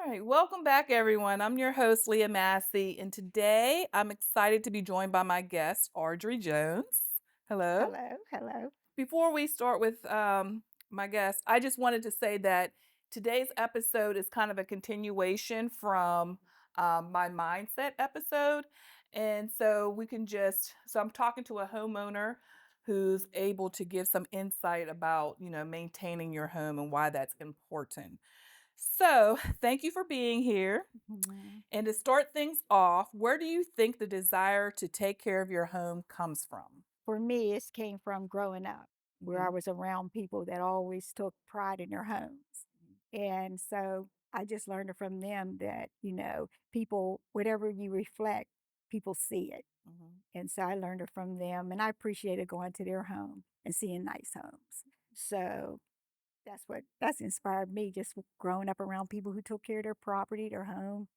right, welcome back, everyone. I'm your host, Leah Massey, and today I'm excited to be joined by my guest, Audrey Jones. Hello. Hello, hello. Before we start with my guest, I just wanted to say that today's episode is kind of a continuation from my mindset episode. And so I'm talking to a homeowner who's able to give some insight about, maintaining your home and why that's important. So, thank you for being here. Mhm. And to start things off, where do you think the desire to take care of your home comes from? For me, it came from growing up, where I Mhm. was around people that always took pride in their homes. And so I just learned it from them that, people, whatever you reflect, people see it. Mhm. And so I learned it from them, and I appreciated going to their home and seeing nice homes. So that's inspired me just growing up around people who took care of their property, their home.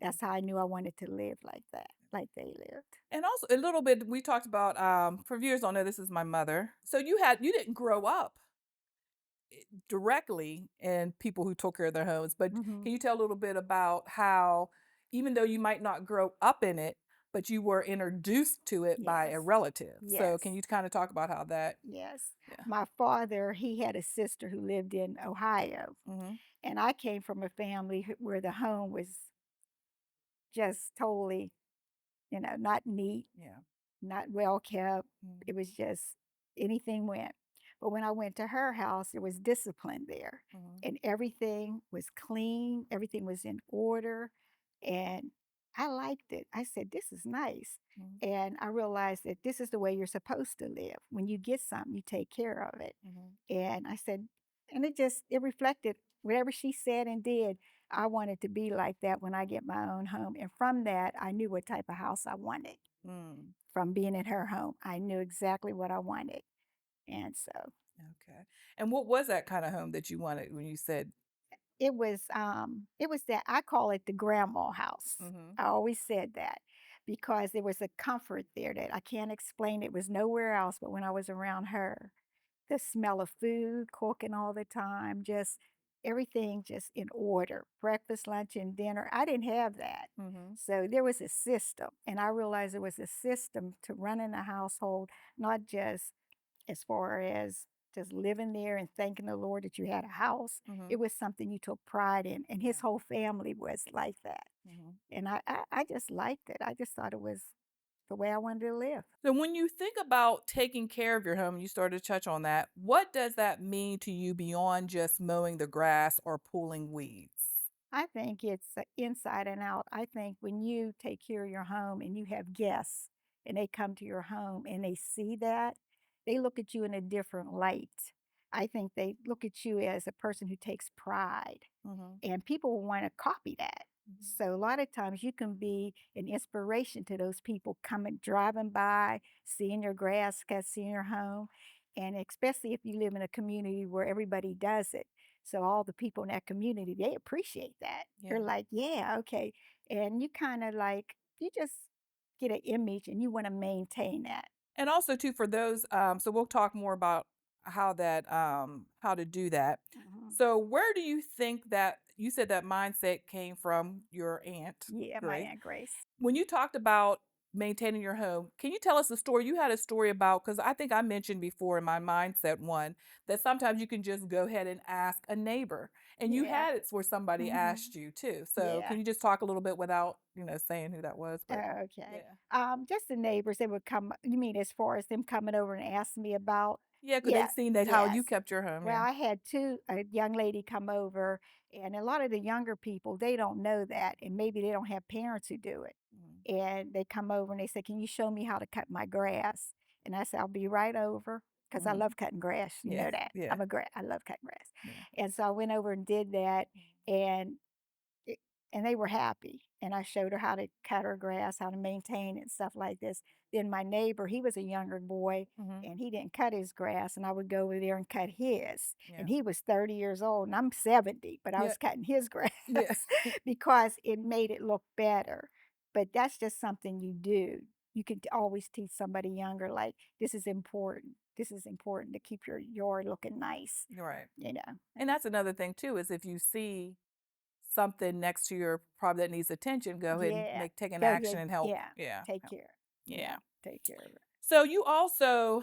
That's how I knew I wanted to live like that, like they lived. And also a little bit we talked about for viewers don't know this is my mother. So you didn't grow up directly in people who took care of their homes, but Mhm. can you tell a little bit about how even though you might not grow up in it, but you were introduced to it by a Yes. relative. So can Yes. you kind of talk about how that Yes. yeah. My father, he had a sister who lived in Ohio, Mhm. and I came from a family where the home was just totally, not neat, Yeah. not well kept. Mhm. It was just anything went. But when I went to her house, there was discipline there, Mhm. and everything was clean, everything was in order, and I liked it. I said, "This is nice." Mhm. And I realized that this is the way you're supposed to live. When you get something, you take care of it. Mhm. And I said, and it reflected whatever she said and did. I wanted to be like that when I get my own home. And from that, I knew what type of house I wanted Mm. from being in her home. I knew exactly what I wanted. And so Okay. And what was that kind of home that you wanted when you said it was that I call it the grandma house. mhm. I always said that because there was a comfort there that I can't explain. It was nowhere else but when I was around her. The smell of food, cooking all the time, just everything just in order. Breakfast, lunch, and dinner. I didn't have that. Mhm. So there was a system, and I realized there was a system to running a household, not just as far as just living there and thanking the Lord that you had a house. It Mhm. was something you took pride in, and his Yeah. whole family was like that. Mhm. And I just liked it. I just thought it was the way I wanted to live. So when you think about taking care of your home, you started to touch on that. What does that mean to you beyond just mowing the grass or pulling weeds? I think it's inside and out. I think when you take care of your home and you have guests and they come to your home and they see that, they look at you in a different light. I think they look at you as a person who takes pride, Mhm. and people want to copy that. Mhm. So a lot of times you can be an inspiration to those people coming driving by, seeing your grass cut, seeing your home, and especially if you live in a community where everybody does it. So all the people in that community, they appreciate that. They're Yeah. like, "Yeah, okay." And you kinda like you just get an image and you wanna maintain that. And also too for those so we'll talk more about how to do that. Mhm. So where do you think that you said that mindset came from your aunt, Yeah, my Grace? Aunt Grace. When you talked about maintaining your home, can you tell us a story? You had a story about because I think I mentioned before in my mindset one that sometimes you can just go ahead and ask a neighbor, and you Yeah. had it where somebody Mhm. asked you too. So Yeah. can you just talk a little bit without saying who that was? But Oh, okay. yeah, Just the neighbors, they would come you mean as far as them coming over and asking me about yeah, because they've yeah, seen that how you yes. kept your home. Well, Yeah. I had a young lady come over, and a lot of the younger people, they don't know that, and maybe they don't have parents who do it. Mhm. And they come over and they say, "Can you show me how to cut my grass?" And I say, "I'll be right over," because I Mhm. love cutting grass. You Yeah. know that Yeah. I love cutting grass. Yeah. And so I went over and did that, and it and they were happy, and I showed her how to cut her grass, how to maintain it, and stuff like this. Then my neighbor, he was a younger boy, Mhm. and he didn't cut his grass, and I would go over there and cut his, and Yeah. he was 30 years old, and I'm 70, but I Yeah. was cutting his grass Yeah. because it made it look better. But that's just something you do. You could always teach somebody younger, like, "This is important. This is important to keep your yard looking nice," Right. you know? And that's another thing too is if you see something next to your property that needs attention, go ahead and Yeah. take an Go action ahead. and help. Yeah. Yeah. Take care. Yeah. Yeah. Take care of it. So you also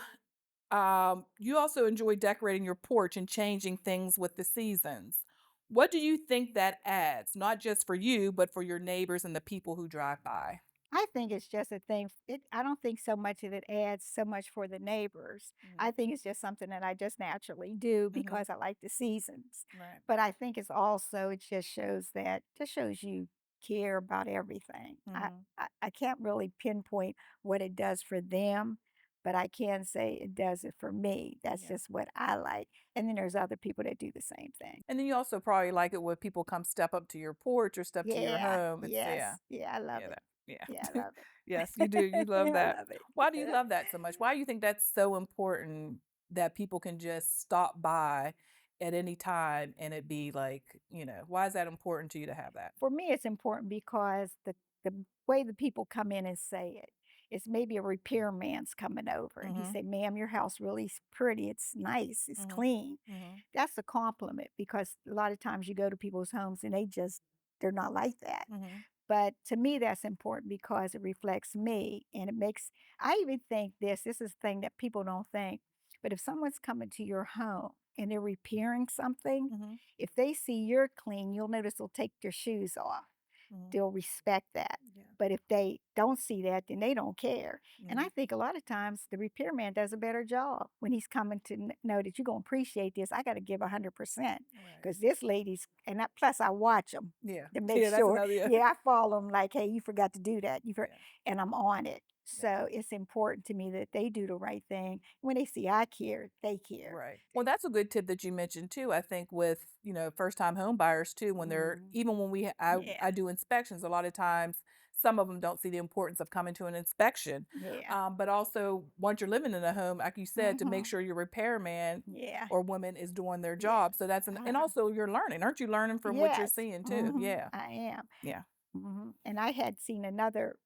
enjoy decorating your porch and changing things with the seasons. What do you think that adds, not just for you, but for your neighbors and the people who drive by? I think it's just a thing. I don't think so much that it adds so much for the neighbors. I Mhm. think it's just something that I just naturally do Mhm. because I like the seasons. Right. But I think it's also it just shows you care about everything. Mhm. I can't really pinpoint what it does for them, but I can say it does it for me. That's Yeah. just what I like. And then there's other people that do the same thing. And then you also probably like it when people come step up to your porch or step to your Yeah. home. It's yeah. Yes. Yeah, I love Yeah, it. that yeah. Yeah, I love Yes, you do. You it. love I that. love it. Why do you love that so much? Why do you think that's so important that people can just stop by at any time and it be like, why is that important to you to have that? For me, it's important because the way the people come in and say it, it's maybe a repairman's coming over and he Mhm. say, "Ma'am, your house really is pretty. It's nice. It's Mhm. clean." Mhm. That's a compliment because a lot of times you go to people's homes and they're not like that. Mhm. But to me, that's important because it reflects me and it makes, I even think this is the thing that people don't think. But if someone's coming to your home and they're repairing something, Mhm. if they see you're clean, you'll notice they'll take their shoes off. Mhm. They'll respect that. Yeah. But if they don't see that, then they don't care. And I Mhm. think a lot of times the repairman does a better job when he's coming to know that you're going to appreciate this. I got to give 100% Right. because this lady's, plus I watch them Yeah. to make Yeah, that's sure. another yeah. Yeah, I follow them like, hey, you forgot to do that. Yeah. And I'm on it. Yeah. So it's important to me that they do the right thing. When they see I care, they care. Right. Well, that's a good tip that you mentioned too. I think with, first time home buyers too, when they're Mhm. even when Yeah, I do inspections, a lot of times some of them don't see the importance of coming to an inspection. yeah. But also once you're living in a home, like you said, to make Hmm. sure your repairman Yeah. or woman is doing their Yes. job. So that's and Uh-huh. also you're learning. Aren't you learning from what you're Yes. seeing too? Yeah. I am. Yeah. And I had seen another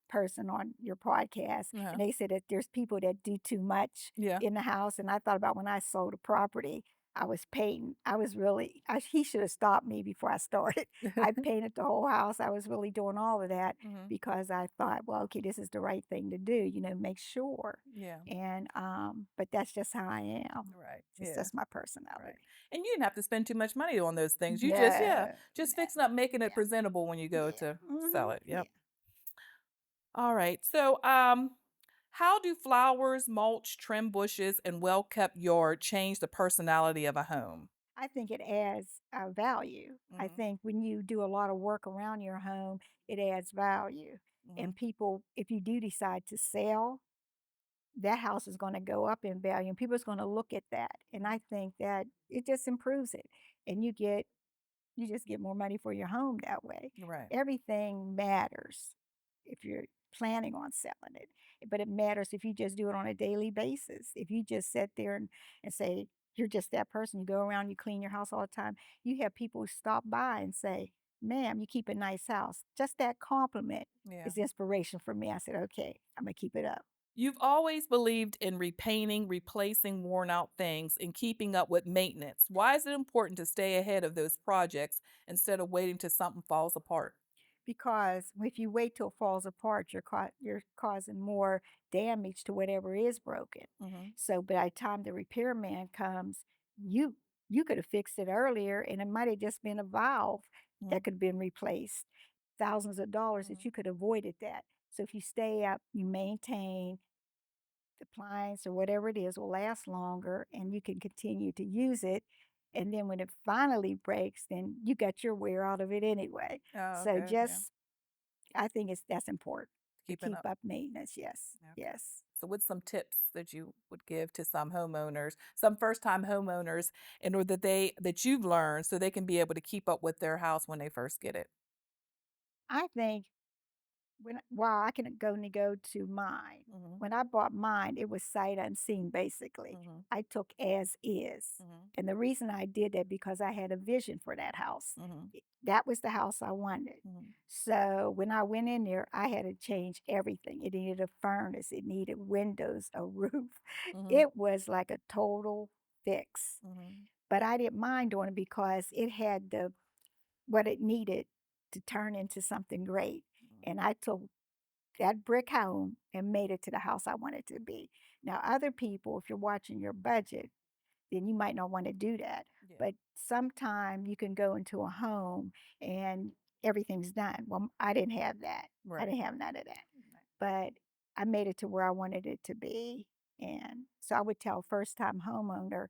person on your podcast, Uh-huh. and they said that there's people that do too much Yeah. in the house. And I thought about when I sold a property, I was painting. I was really, he should have stopped me before I started. I painted the whole house. I was really doing all of that Hmm. because I thought, well, okay, this is the right thing to do, make sure. Yeah. And, but that's just how I am. Right. Just Yeah. that's my Right. personality. And you didn't have to spend too much money on those things. You just, yeah, No, just no, fixing up, making it yeah, presentable when you go yeah, to sell it. yeah. Yep. All right. So, how do flowers, mulch, trim bushes, and well-kept yard change the personality of a home? I think it adds value. I Hmm. think when you do a lot of work around your home, it adds value. Hmm. And people, if you do decide to sell, that house is going to go up in value and people's going to look at that. And I think that it just improves it. And you just get more money for your home that way. Right. Everything matters if you're planning on selling it, but it matters if you just do it on a daily basis. If you just sit there and say, you're just that person, you go around, you clean your house all the time, you have people who stop by and say, "Ma'am, you keep a nice house." Just that compliment Yeah. is inspiration for me. I said, okay, I'm going to keep it up. You've always believed in repainting, replacing worn out things, and keeping up with maintenance. Why is it important to stay ahead of those projects instead of waiting till something falls apart? Because if you wait till it falls apart, you're causing more damage to whatever is broken. Hmm. So by the time the repairman comes, you you could have fixed it earlier, and it might have just been a valve Hmm. that could have been replaced. Thousands of dollars that Hmm. you could have avoided that. So if you stay up, you maintain the appliance or whatever it is will last longer, and you can continue to use it. And then when it finally breaks, then you got your wear out of it anyway. Oh, So okay. Yeah. just I think that's important to Keeping keep up. up maintenance. Yes, Okay. yes. So, what's some tips that you would give to some homeowners, some first-time homeowners, in order that you've learned so they can be able to keep up with their house when they first get it? I think well, I can go to mine. Mhm. When I bought mine, it was sight unseen, basically. Mhm. I took as is. Mhm. And the reason I did that because I had a vision for that house. Mhm. That was the house I wanted. Mhm. So when I went in there, I had to change everything. It needed a furnace, it needed windows, a roof. Mhm. It was like a total fix. Mhm. But I didn't mind doing it because it had what it needed to turn into something great. Mhm. And I took that brick home and made it to the house I wanted to be. Now, other people, if you're watching your budget, then you might not want to do that. Yeah. But sometime you can go into a home and everything's done. Well, I didn't have that. I Right. didn't have none of that. Right. But I made it to where I wanted it to be. And so I would tell first time homeowner,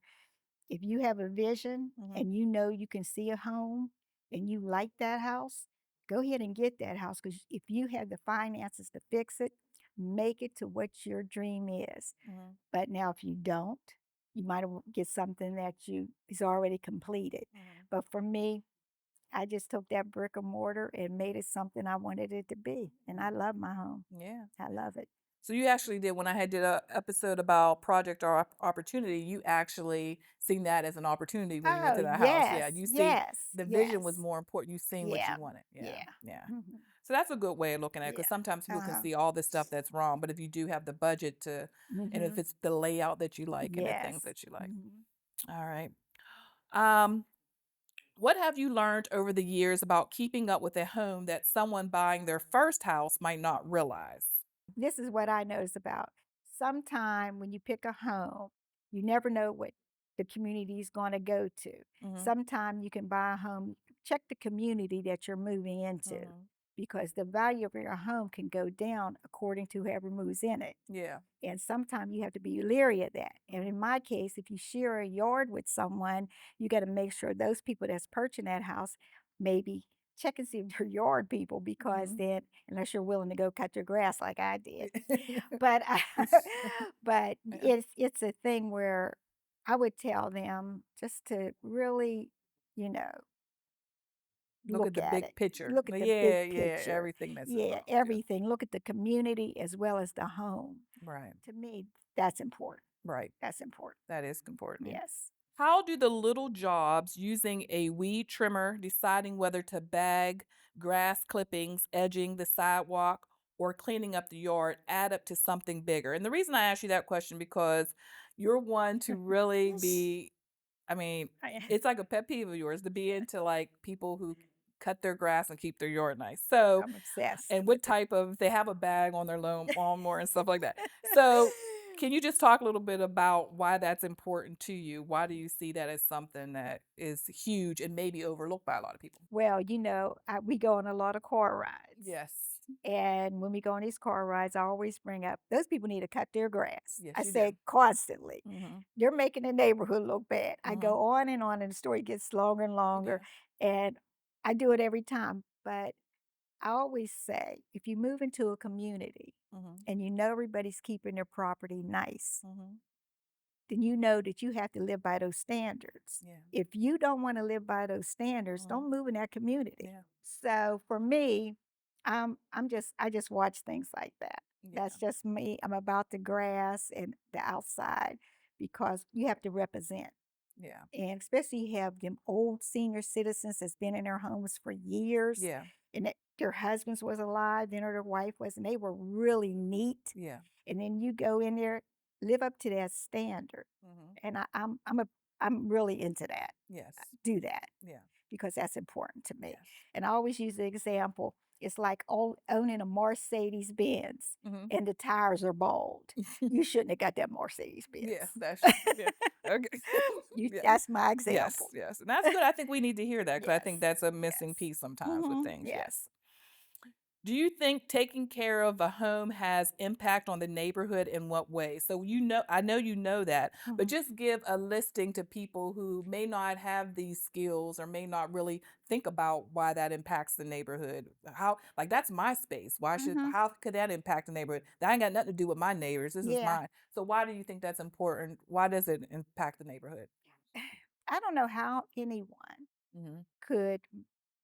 if you have a vision Mhm. and you know you can see a home and you like that house, go ahead and get that house because if you have the finances to fix it, make it to what your dream is. Mhm. But now if you don't, you might get something that you is already completed. Mhm. But for me, I just took that brick and mortar and made it something I wanted it to be. And I love my home. Yeah. I love it. So you actually did when I had did a episode about project or opportunity, you actually seen that as an opportunity when you went Oh, to that house. Yeah, yes, you see yes, the vision was yes. more important. You seen what you Yeah, wanted. Yeah, yeah. yeah. Mhm. So that's a good way of looking at it because Yeah. sometimes people can Uh-huh. see all this stuff that's wrong, but if you do have the budget to, and if Mhm. it's the layout that you like and the things Yes. that you like. Mhm. All right. Um, what have you learned over the years about keeping up with a home that someone buying their first house might not realize? This is what I notice about sometime when you pick a home, you never know what the community is going to go to. Mm-hmm. Sometime you can buy a home, check the community that you're moving into Mm-hmm. because the value of your home can go down according to whoever moves in it. Yeah. And sometimes you have to be leery of that. And Mm-hmm. in my case, if you share a yard with someone, you got to make sure those people that's purchasing that house maybe check and see if they're yard people because Mm-hmm. then unless you're willing to go cut your grass like I did. But but Yeah. it's a thing where I would tell them just to really, you know, Look at look the at big it. picture. Look at But the big yeah, yeah, picture. everything that's Yeah, involved. Yeah. everything. Look at the community as well as the home. Right. To me, that's important. Right. That's important. That is important. Yes. How do the little jobs using a weed trimmer, deciding whether to bag grass clippings, edging the sidewalk, or cleaning up the yard add up to something bigger? And the reason I ask you that question because you're one to really be, I mean, I it's like a pet peeve of yours to be into like people who cut their grass and keep their yard nice. So I'm obsessed and with what it. type of they have a bag on their lawnmower and stuff like that. So, can you just talk a little bit about why that's important to you? Why do you see that as something that is huge and maybe overlooked by a lot of people? Well, we go on a lot of car rides. Yes. And when we go on these car rides, I always bring up those people need to cut their grass. I Yes, you do. say constantly, Mhm. you're making the neighborhood look bad. I Mhm. go on, and the story gets longer and longer. Yeah. And I do it every time. But I always say if you move into a community Mhm. and you know everybody's keeping their property nice, Mhm. then you know that you have to live by those standards. Yeah. If you don't want to live by those standards, Mhm. don't move in that community. Yeah. So for me, I just watch things like that. Yeah. That's just me. I'm about the grass and the outside because you have to represent. Yeah. And especially you have them old senior citizens that's been in their homes for years Yeah. and that their husbands was alive, then or their wife was, and they were really neat. Yeah. And then you go in there, live up to that standard. Mhm. And I'm really into that. Yes. Do that Yeah. because that's important to me. Yes. And I always use the example, it's like owning a Mercedes Benz Mhm. and the tires are bald. You shouldn't have got that Mercedes Yeah, Benz. that's true. Yeah. Okay. Yeah. That's my Yes, example. yes, and that's good. I think we need to hear that because I think Yes. that's a missing Yes. piece sometimes with things. Yes. Yes. Do you think taking care of a home has impact on the neighborhood in what way? So I know you know that, but Mhm. just give a listing to people who may not have these skills or may not really think about why that impacts the neighborhood. How like that's my space. Mhm. How could that impact the neighborhood? That ain't got nothing to do with my neighbors. This is Yeah. mine. So why do you think that's important? Why does it impact the neighborhood? I don't know how anyone Hmm. could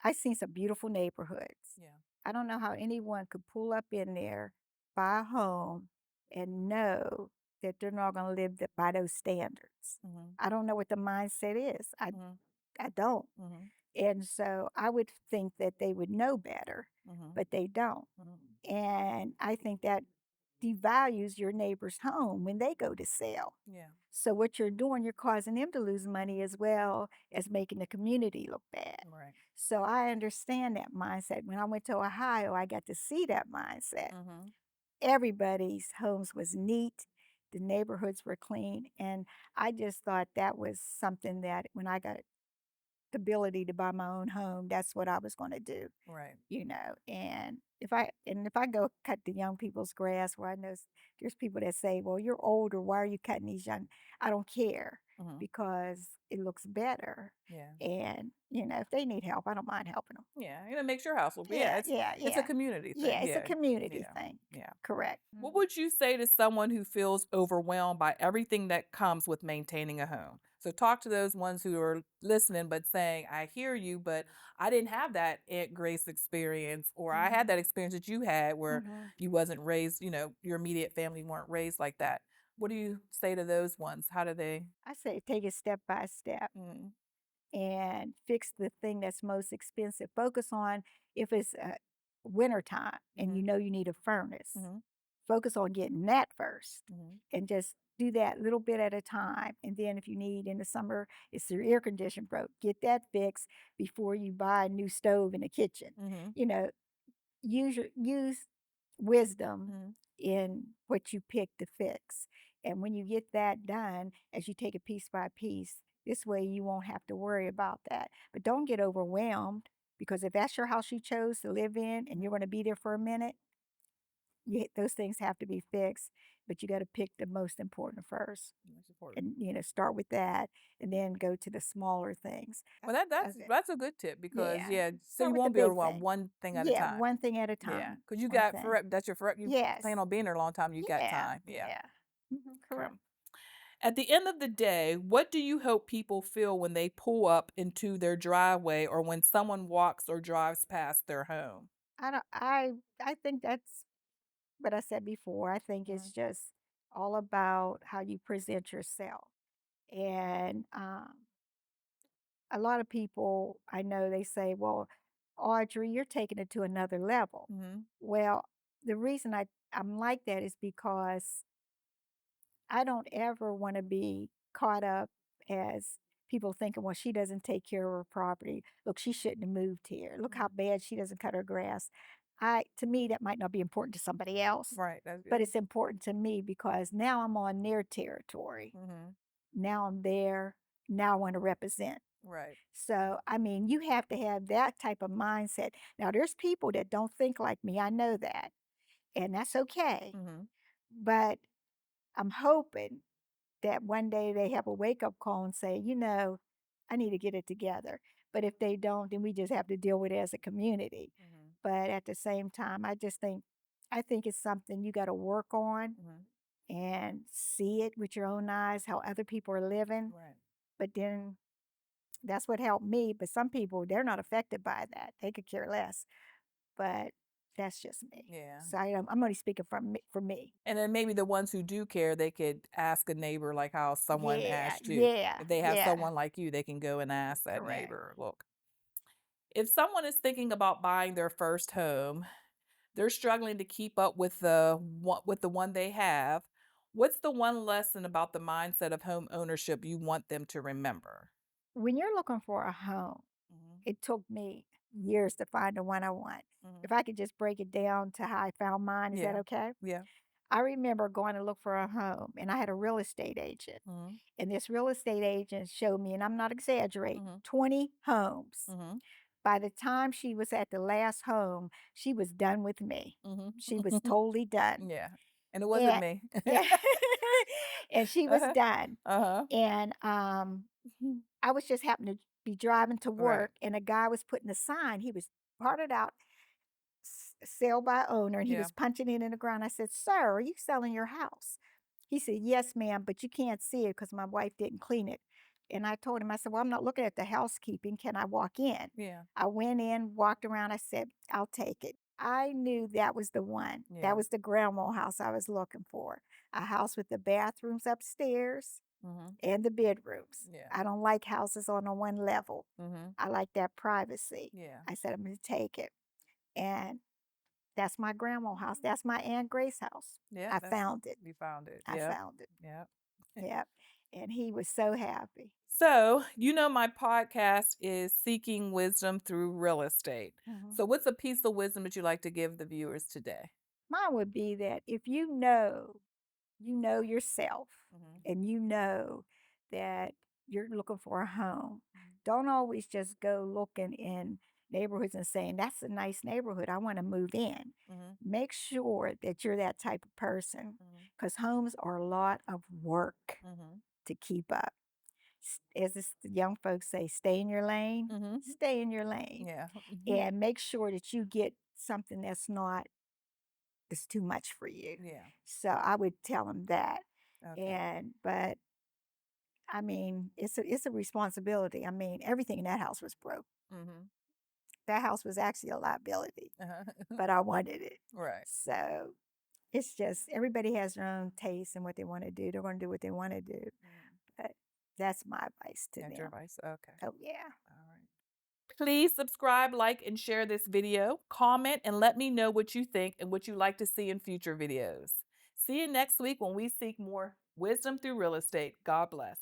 I've seen some beautiful neighborhoods. Yeah. I don't know how anyone could pull up in there, buy a home, and know that they're not going to live by those standards. Hmm. I don't know what the mindset is. Hmm. I don't. Hmm. And so I would think that they would know better, Hmm. but they don't. Hmm. And I think that devalues your neighbor's home when they go to sell. Yeah. So what you're doing, you're causing them to lose money as well as making the community look bad. Right. So I understand that mindset. When I went to Ohio, I got to see that mindset. Mhm. Everybody's homes was neat, the neighborhoods were clean, and I just thought that was something that when I got the ability to buy my own home, that's what I was gonna do, Right. and if I go cut the young people's grass where I know there's people that say, "Well, you're older, why are you cutting these young?" I don't care Mhm. because it looks better, Yeah. and, if they need help, I don't mind helping them. Yeah. It makes your house look. Yeah. Yeah, yeah, It's a yeah. community Yeah, thing. it's a Yeah. community Yeah. thing. Yeah. Correct. What would you say to someone who feels overwhelmed by everything that comes with maintaining a home? So talk to those ones who are listening but saying, I hear you, but I didn't have that Aunt Grace experience, or I had Mhm, that experience that you had where mhm. you wasn't raised, your immediate family weren't raised like that. What do you say to those ones? How do they? I say take it step by step Mm, and fix the thing that's most expensive. Focus on if it's winter time and mm-hmm, you need a furnace. mm-hmm, Focus on getting that first mm-hmm, and just do that little bit at a time. And then if you need in the summer, it's your air conditioner broke, get that fixed before you buy a new stove in the kitchen. mm-hmm, You know, use wisdom mm-hmm. in what you pick to fix. And when you get that done, as you take it piece by piece, this way you won't have to worry about that. But don't get overwhelmed because if that's your house you chose to live in and you're going to be there for a minute, those things have to be fixed. But you got to pick the most important first, That's important. and start with that, and then go to the smaller things. Well, that's Okay. that's a good tip because Yeah. yeah, so Start you with the won't be able to big want thing. one thing at a Yeah, time. one thing at a Yeah, time. because you One got thing. forever. That's your forever. You Yes. plan on being there a long time. You got Yeah, time. Yeah. yeah. Mhm, Okay. correct. At the end of the day, what do you hope people feel when they pull up into their driveway or when someone walks or drives past their home? I don't I think that's what I said before. I think it's Mhm. just all about how you present yourself. And a lot of people I know they say, "Well, Audrey, you're taking it to another level." Mhm. Well, the reason I'm like that is because I don't ever want to be caught up as people thinking, well, she doesn't take care of her property. Look, she shouldn't have moved here. Look how Mhm. bad she doesn't cut her grass. To me, that might not be important to somebody else, Right. That's but good. it's important to me because now I'm on their territory. Mhm. Now I'm there. Now I want to represent. Right. So, I mean, you have to have that type of mindset. Now, there's people that don't think like me. I know that. And that's okay. Mhm. But I'm hoping that one day they have a wake up call and say, I need to get it together. But if they don't, then we just have to deal with it as a community. Mhm. But at the same time, I think it's something you got to work on Mhm. and see it with your own eyes, how other people are living. Right. But then that's what helped me. But some people, they're not affected by that. They could care less. But that's just me. Yeah. So I'm only speaking for me. And then maybe the ones who do care, they could ask a neighbor like how someone Yeah, asked you. yeah, If they have yeah. someone like you, they can go and ask that Correct. neighbor, look, if someone is thinking about buying their first home, they're struggling to keep up with the one they have. What's the one lesson about the mindset of home ownership you want them to remember? When you're looking for a home, Mhm, it took me years to find the one I want. If mhm. I could just break it down to how I found mine, is that Yeah. okay? Yeah. I remember going to look for a home and I had a real estate agent. Mhm, And this real estate agent showed me, and I'm not exaggerating, mhm, 20 homes. mhm, By the time she was at the last home, she was done with me. mhm. She was totally done. Yeah. And it wasn't And me. yeah, and she was Uh-huh. done. Uh-huh. And I was just happened to be driving to Right. work, and a guy was putting a sign. He was parted out, sale by owner, and he Yeah. was punching it in the ground. I said, "Sir, are you selling your house?" He said, "Yes, ma'am, but you can't see it because my wife didn't clean it." And I told him, I said, "Well, I'm not looking at the housekeeping. Can I walk in?" Yeah. I went in, walked around. I said, "I'll take it." I knew that was the one. That Yeah. was the grandma house I was looking for. A house with the bathrooms upstairs Mhm. and the bedrooms. Yeah. I don't like houses on a one level. Mhm. I like that privacy. Yeah. I said, I'm going to take it. And That's my grandma's house. That's my Aunt Grace's house. Yeah, I that's found it. you found it. I Yep. found it. Yep. Yep. And he was so happy. So, my podcast is Seeking Wisdom Through Real Estate. Mhm. So, what's a piece of wisdom that you like to give the viewers today? Mine would be that if you know yourself Mhm. and you know that you're looking for a home, Mhm. don't always just go looking in neighborhoods and saying, that's a nice neighborhood. I want to move in. Mhm. Make sure that you're that type of person Mhm. because homes are a lot of work Mhm. to keep up. As the young folks say, stay in your lane, Mhm. stay in your lane, Yeah. Mhm. and make sure that you get something that's too much for you. Yeah. So I would tell them that. Okay. But I mean, it's a responsibility. I mean, everything in that house was broke. Mhm. That house was actually a liability, Uh-huh. but I wanted it. Right. So it's just everybody has their own taste and what they want to do. They're going to do what they want to do. Mm. But that's my advice to That's your them. advice. Okay. Oh yeah. All right. Please subscribe, like, and share this video. Comment and let me know what you think and what you'd like to see in future videos. See you next week when we seek more wisdom through real estate. God bless.